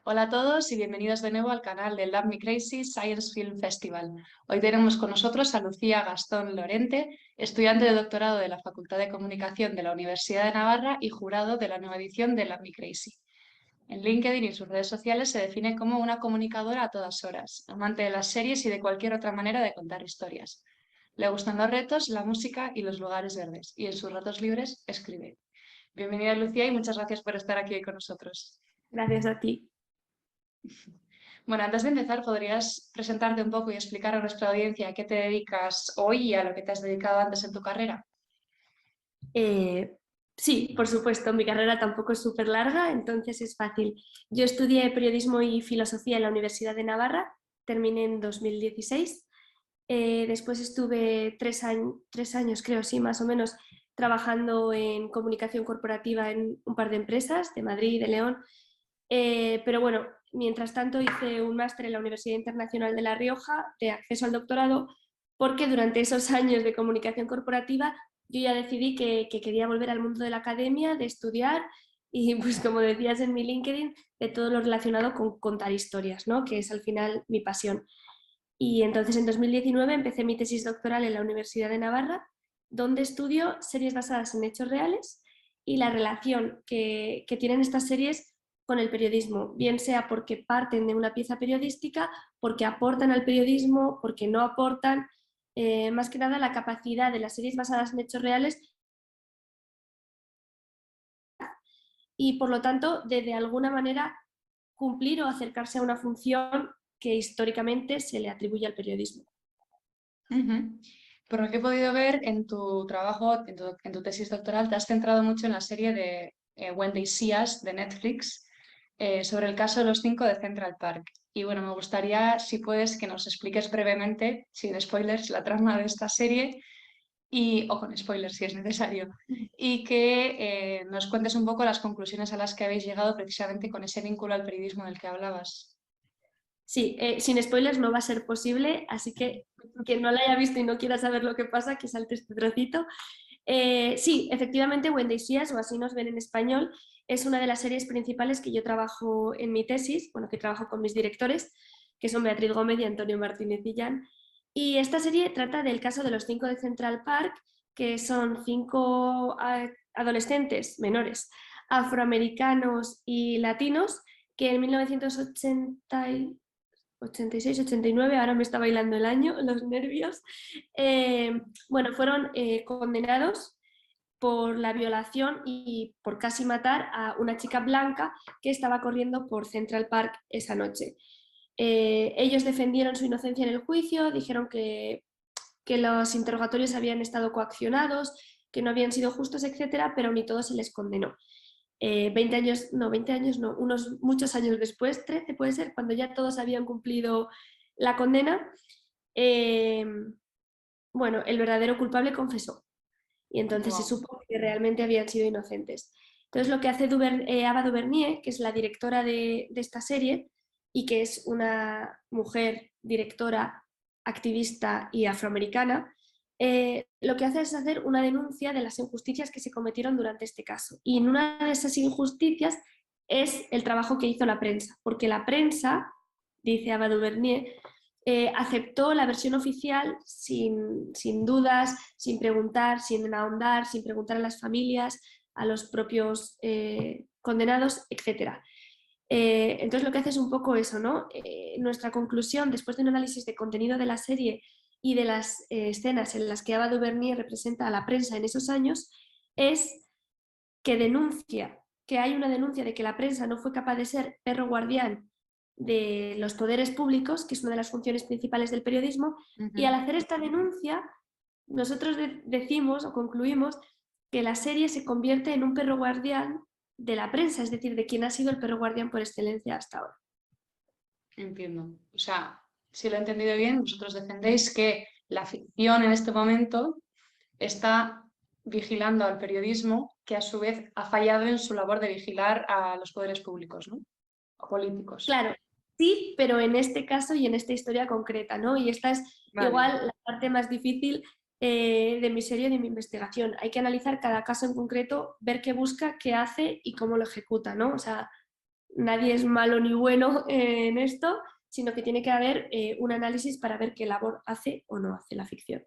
Hola a todos y bienvenidos de nuevo al canal del Love Me Crazy Science Film Festival. Hoy tenemos con nosotros a Lucía Gastón Lorente, estudiante de doctorado de la Facultad de Comunicación de la Universidad de Navarra y jurado de la nueva edición de Love Me Crazy. En LinkedIn y sus redes sociales se define como una comunicadora a todas horas, amante de las series y de cualquier otra manera de contar historias. Le gustan los retos, la música y los lugares verdes, y en sus ratos libres escribe. Bienvenida Lucía y muchas gracias por estar aquí hoy con nosotros. Gracias a ti. Bueno, antes de empezar, ¿podrías presentarte un poco y explicar a nuestra audiencia a qué te dedicas hoy y a lo que te has dedicado antes en tu carrera? Sí, por supuesto, mi carrera tampoco es súper larga, entonces es fácil. Yo estudié periodismo y filosofía en la Universidad de Navarra, terminé en 2016. Después estuve tres años, creo, sí, más o menos, trabajando en comunicación corporativa en un par de empresas de Madrid y de León. Pero bueno, mientras tanto hice un máster en la Universidad Internacional de La Rioja de acceso al doctorado, porque durante esos años de comunicación corporativa yo ya decidí que quería volver al mundo de la academia, de estudiar y, pues como decías en mi LinkedIn, de todo lo relacionado con contar historias, ¿no? Que es al final mi pasión. Y entonces en 2019 empecé mi tesis doctoral en la Universidad de Navarra, donde estudio series basadas en hechos reales y la relación que tienen estas series con el periodismo, bien sea porque parten de una pieza periodística, porque aportan al periodismo, porque no aportan, más que nada la capacidad de las series basadas en hechos reales y por lo tanto de alguna manera cumplir o acercarse a una función que históricamente se le atribuye al periodismo. Ujú. Por lo que he podido ver en tu trabajo, en tu tesis doctoral, te has centrado mucho en la serie de When They See Us de Netflix sobre el caso de los 5 de Central Park. Y bueno, me gustaría, si puedes, que nos expliques brevemente, sin spoilers, la trama de esta serie o con spoilers si es necesario, y que nos cuentes un poco las conclusiones a las que habéis llegado precisamente con ese vínculo al periodismo del que hablabas. Sí, sin spoilers no va a ser posible, así que quien no la haya visto y no quiera saber lo que pasa, que salte este trocito. Sí, efectivamente, When They See Us, o Así nos ven en español, es una de las series principales que yo trabajo en mi tesis, bueno, que trabajo con mis directores, que son Beatriz Gómez y Antonio Martínez Villán. Y esta serie trata del caso de los 5 de Central Park, que son 5 adolescentes menores, afroamericanos y latinos, que en 1980 86, 89, ahora me está bailando el año, los nervios. Bueno, fueron condenados por la violación y por casi matar a una chica blanca que estaba corriendo por Central Park esa noche. Ellos defendieron su inocencia en el juicio, dijeron que los interrogatorios habían estado coaccionados, que no habían sido justos, etcétera, pero ni todo se les condenó. 20 años no, unos muchos años después, 13 puede ser, cuando ya todos habían cumplido la condena, eh, bueno, el verdadero culpable confesó y entonces se Wow. supo que realmente habían sido inocentes. Entonces lo que hace Ava DuVernay, que es la directora de esta serie y que es una mujer directora, activista y afroamericana, lo que hace es hacer una denuncia de las injusticias que se cometieron durante este caso. Y en una de esas injusticias es el trabajo que hizo la prensa, porque la prensa, dice Ava DuVernay, aceptó la versión oficial sin dudas, sin preguntar, sin ahondar, sin preguntar a las familias, a los propios condenados, etc. Entonces lo que hace es un poco eso, ¿no? Nuestra conclusión, después de un análisis de contenido de la serie y de las escenas en las que Ava DuVernay representa a la prensa en esos años, es que hay una denuncia de que la prensa no fue capaz de ser perro guardián de los poderes públicos, que es una de las funciones principales del periodismo, y al Ujú. hacer esta denuncia, nosotros decimos o concluimos que la serie se convierte en un perro guardián de la prensa, es decir, de quien ha sido el perro guardián por excelencia hasta ahora. Entiendo. O sea, si lo he entendido bien, vosotros defendéis que la ficción en este momento está vigilando al periodismo, que a su vez ha fallado en su labor de vigilar a los poderes públicos, ¿no? O políticos. Claro, sí, pero en este caso y en esta historia concreta, ¿no? Y esta es Vale. igual la parte más difícil de mi serie, de mi investigación. Hay que analizar cada caso en concreto, ver qué busca, qué hace y cómo lo ejecuta, ¿no? O sea, nadie es malo ni bueno en esto, sino que tiene que haber un análisis para ver qué labor hace o no hace la ficción.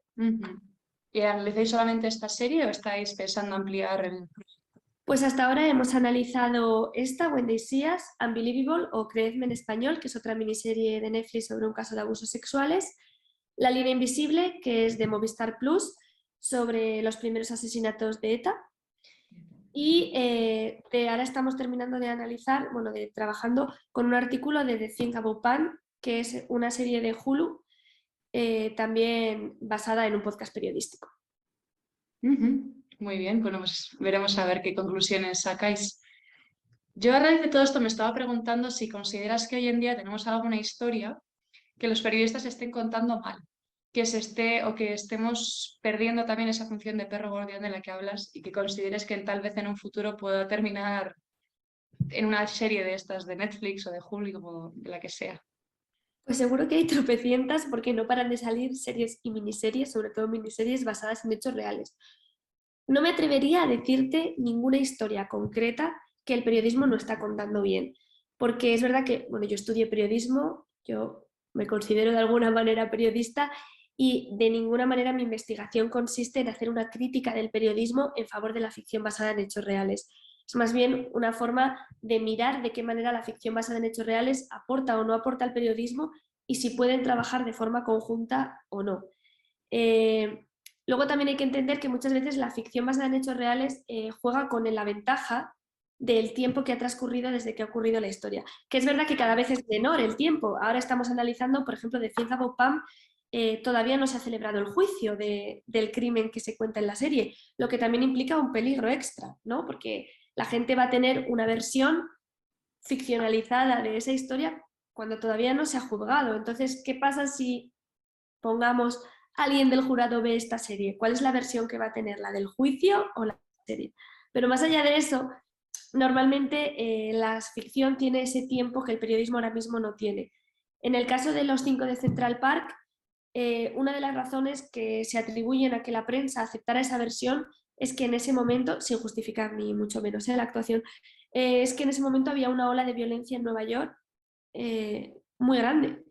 ¿Y analizáis solamente esta serie o estáis pensando ampliar el...? Pues hasta ahora hemos analizado esta, When They See Us, Unbelievable o Creedme en español, que es otra miniserie de Netflix sobre un caso de abusos sexuales, La Línea Invisible, que es de Movistar Plus, sobre los primeros asesinatos de ETA, y ahora estamos terminando de analizar, bueno, trabajando con un artículo de The Thing About Pan, que es una serie de Hulu, también basada en un podcast periodístico. Muy bien, bueno, pues veremos a ver qué conclusiones sacáis. Yo a raíz de todo esto me estaba preguntando si consideras que hoy en día tenemos alguna historia que los periodistas estén contando mal, que se esté o que estemos perdiendo también esa función de perro guardián de la que hablas y que consideres que tal vez en un futuro pueda terminar en una serie de estas de Netflix o de Hulu o de la que sea. Pues seguro que hay tropecientas porque no paran de salir series y miniseries, sobre todo miniseries basadas en hechos reales. No me atrevería a decirte ninguna historia concreta que el periodismo no está contando bien, porque es verdad que, bueno, yo estudié periodismo, yo me considero de alguna manera periodista y de ninguna manera mi investigación consiste en hacer una crítica del periodismo en favor de la ficción basada en hechos reales. Es más bien una forma de mirar de qué manera la ficción basada en hechos reales aporta o no aporta al periodismo y si pueden trabajar de forma conjunta o no. Luego también hay que entender que muchas veces la ficción basada en hechos reales juega con la ventaja del tiempo que ha transcurrido desde que ha ocurrido la historia. Que es verdad que cada vez es menor el tiempo. Ahora estamos analizando, por ejemplo, de Fianza Bob Pam, todavía no se ha celebrado el juicio del crimen que se cuenta en la serie, lo que también implica un peligro extra, ¿no? Porque la gente va a tener una versión ficcionalizada de esa historia cuando todavía no se ha juzgado. Entonces, ¿qué pasa si, pongamos, alguien del jurado ve esta serie? ¿Cuál es la versión que va a tener? ¿La del juicio o la serie? Pero más allá de eso, normalmente la ficción tiene ese tiempo que el periodismo ahora mismo no tiene. En el caso de los 5 de Central Park, una de las razones que se atribuyen a que la prensa aceptara esa versión es que en ese momento, sin justificar ni mucho menos la actuación, es que en ese momento había una ola de violencia en Nueva York muy grande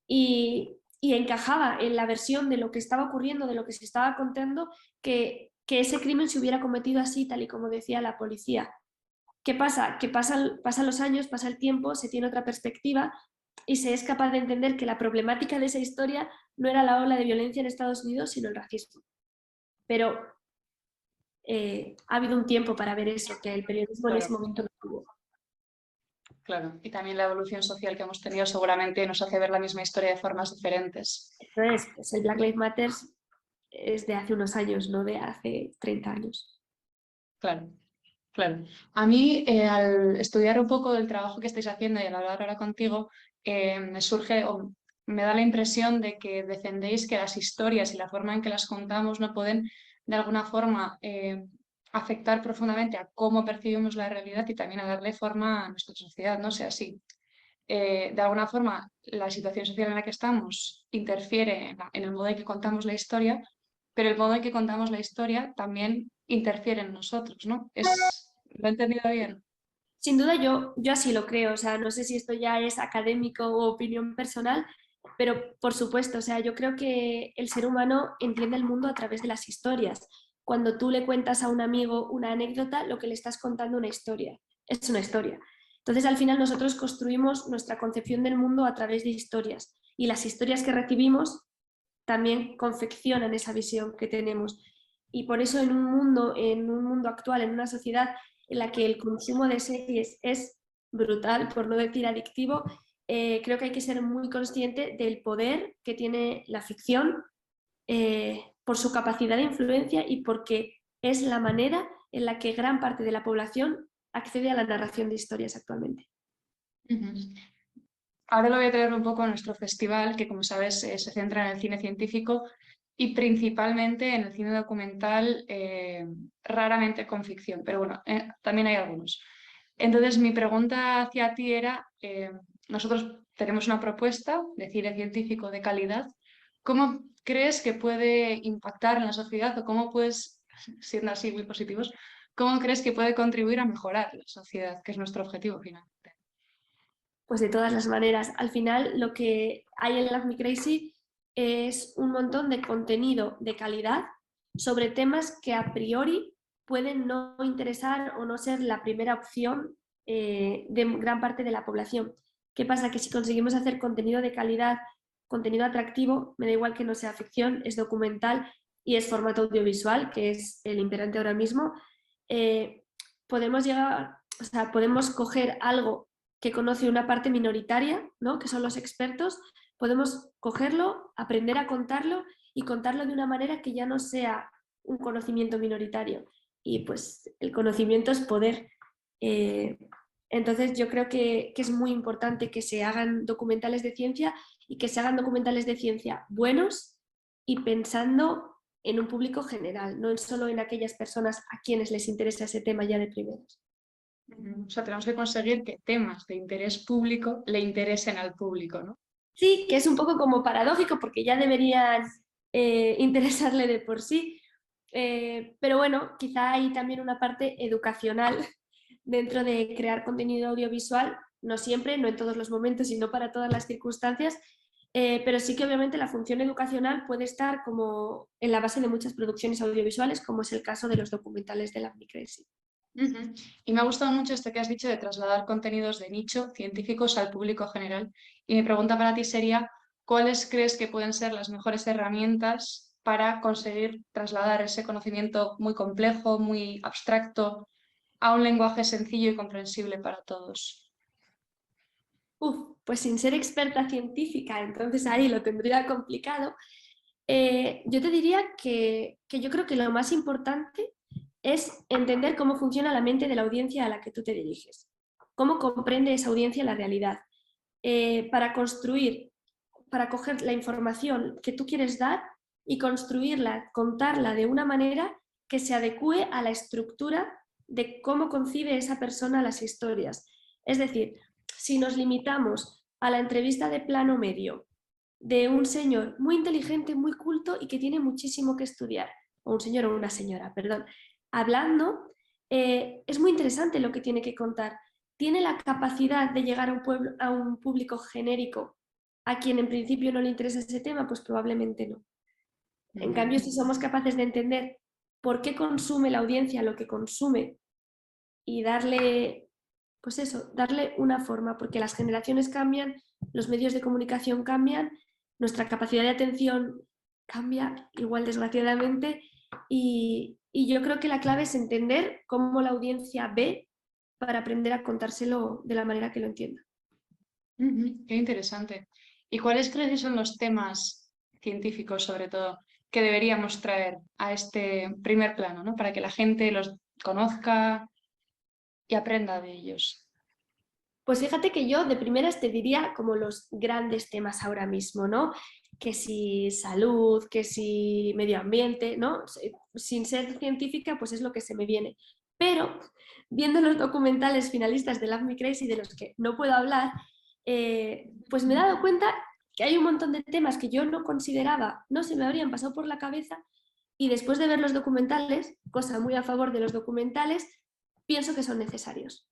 y encajaba en la versión de lo que estaba ocurriendo, de lo que se estaba contando, que ese crimen se hubiera cometido así, tal y como decía la policía. ¿Qué pasa? Que pasan los años, pasa el tiempo, se tiene otra perspectiva y se es capaz de entender que la problemática de esa historia no era la ola de violencia en Estados Unidos, sino el racismo. Pero ha habido un tiempo para ver eso, que el periodismo en ese momento no tuvo. Claro, y también la evolución social que hemos tenido seguramente nos hace ver la misma historia de formas diferentes. Entonces, pues el Black Lives Matter es de hace unos años, no de hace 30 años. Claro, claro. A mí, al estudiar un poco del trabajo que estáis haciendo y al hablar ahora contigo, me surge o me da la impresión de que defendéis que las historias y la forma en que las contamos no pueden, de alguna forma, afectar profundamente a cómo percibimos la realidad y también a darle forma a nuestra sociedad, no sea así. De alguna forma, la situación social en la que estamos interfiere en el modo en que contamos la historia, pero el modo en que contamos la historia también interfiere en nosotros, ¿no? ¿Lo he entendido bien? Sin duda yo así lo creo, o sea, no sé si esto ya es académico o opinión personal, pero por supuesto, o sea, yo creo que el ser humano entiende el mundo a través de las historias. Cuando tú le cuentas a un amigo una anécdota, lo que le estás contando una historia, es una historia. Entonces, al final nosotros construimos nuestra concepción del mundo a través de historias y las historias que recibimos también confeccionan esa visión que tenemos. Y por eso en un mundo actual, en una sociedad en la que el consumo de series es brutal, por no decir adictivo, creo que hay que ser muy consciente del poder que tiene la ficción por su capacidad de influencia y porque es la manera en la que gran parte de la población accede a la narración de historias actualmente. Ahora lo voy a traer un poco a nuestro festival, que como sabes se centra en el cine científico y principalmente en el cine documental, raramente con ficción, pero bueno, también hay algunos. Entonces mi pregunta hacia ti era, nosotros tenemos una propuesta de cine científico de calidad. ¿Cómo crees que puede impactar en la sociedad o cómo puedes, siendo así muy positivos, cómo crees que puede contribuir a mejorar la sociedad, que es nuestro objetivo finalmente? Pues de todas las maneras, al final lo que hay en Love Me Crazy es un montón de contenido de calidad sobre temas que a priori pueden no interesar o no ser la primera opción de gran parte de la población. ¿Qué pasa? Que si conseguimos hacer contenido de calidad, contenido atractivo, me da igual que no sea ficción, es documental y es formato audiovisual, que es el imperante ahora mismo, podemos llegar, o sea, podemos coger algo que conoce una parte minoritaria, ¿no? Que son los expertos, podemos cogerlo, aprender a contarlo y contarlo de una manera que ya no sea un conocimiento minoritario. Y pues el conocimiento es poder. Entonces yo creo que es muy importante que se hagan documentales de ciencia y que se hagan documentales de ciencia buenos y pensando en un público general, no solo en aquellas personas a quienes les interesa ese tema ya de primeros. O sea, tenemos que conseguir que temas de interés público le interesen al público, ¿no? Sí, que es un poco como paradójico porque ya deberían interesarle de por sí, pero bueno, quizá hay también una parte educacional dentro de crear contenido audiovisual, no siempre, no en todos los momentos y no para todas las circunstancias, pero sí que obviamente la función educacional puede estar como en la base de muchas producciones audiovisuales, como es el caso de los documentales de Love Me Crazy. Y me ha gustado mucho esto que has dicho de trasladar contenidos de nicho científicos al público general. Y mi pregunta para ti sería, ¿cuáles crees que pueden ser las mejores herramientas para conseguir trasladar ese conocimiento muy complejo, muy abstracto, a un lenguaje sencillo y comprensible para todos? Pues sin ser experta científica, entonces ahí lo tendría complicado. Yo te diría que yo creo que lo más importante es entender cómo funciona la mente de la audiencia a la que tú te diriges, cómo comprende esa audiencia la realidad, para construir, para coger la información que tú quieres dar y construirla, contarla de una manera que se adecue a la estructura de cómo concibe esa persona las historias. Es decir, si nos limitamos a la entrevista de plano medio de un señor muy inteligente, muy culto y que tiene muchísimo que estudiar, o un señor o una señora, perdón, hablando, es muy interesante lo que tiene que contar. ¿Tiene la capacidad de llegar a un público genérico a quien en principio no le interesa ese tema? Pues probablemente no. En cambio, si somos capaces de entender por qué consume la audiencia lo que consume y darle, pues eso, darle una forma, porque las generaciones cambian, los medios de comunicación cambian, nuestra capacidad de atención cambia igual desgraciadamente y yo creo que la clave es entender cómo la audiencia ve para aprender a contárselo de la manera que lo entienda. Qué interesante. ¿Y cuáles crees que son los temas científicos, sobre todo, que deberíamos traer a este primer plano, ¿no? Para que la gente los conozca y aprenda de ellos? Pues fíjate que yo de primeras te diría como los grandes temas ahora mismo, ¿no? Que si salud, que si medio ambiente, ¿no? Sin ser científica, pues es lo que se me viene. Pero viendo los documentales finalistas de Love Me Crazy, de los que no puedo hablar, pues me he dado cuenta que hay un montón de temas que yo no consideraba, no se me habrían pasado por la cabeza, y después de ver los documentales, cosa muy a favor de los documentales, pienso que son necesarios.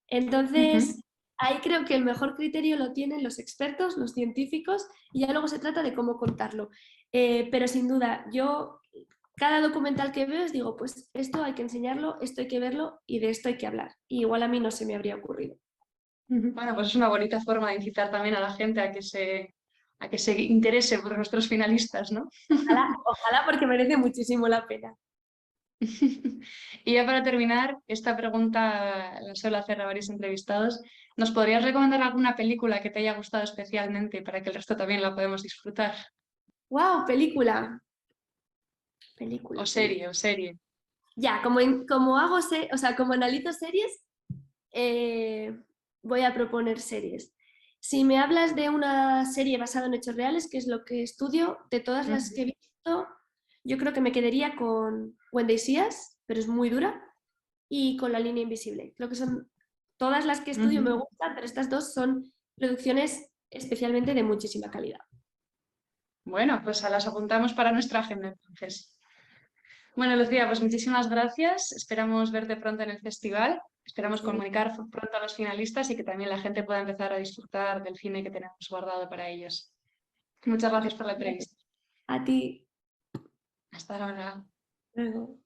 Entonces, ahí creo que el mejor criterio lo tienen los expertos, los científicos, y ya luego se trata de cómo contarlo. Pero sin duda, yo cada documental que veo digo, pues esto hay que enseñarlo, esto hay que verlo y de esto hay que hablar. Y igual a mí no se me habría ocurrido. Bueno, pues es una bonita forma de incitar también a la gente a que se interese por nuestros finalistas, ¿no? Ojalá, ojalá porque merece muchísimo la pena. Y ya para terminar, esta pregunta la suelo hacer a varios entrevistados. ¿Nos podrías recomendar alguna película que te haya gustado especialmente para que el resto también la podamos disfrutar? ¡Wow! Película. Película, O película. serie. Ya, como hago, o sea, como analizo series, voy a proponer series. Si me hablas de una serie basada en hechos reales, que es lo que estudio, de todas las que he visto, yo creo que me quedaría con When They See Us, pero es muy dura, y con La Línea Invisible. Creo que son todas las que estudio me gustan, pero estas dos son producciones especialmente de muchísima calidad. Bueno, pues a las apuntamos para nuestra agenda entonces. Bueno, Lucía, pues muchísimas gracias. Esperamos verte pronto en el festival Esperamos comunicar pronto a los finalistas y que también la gente pueda empezar a disfrutar del cine que tenemos guardado para ellos. Muchas gracias por la entrevista. A ti. Hasta ahora. Luego.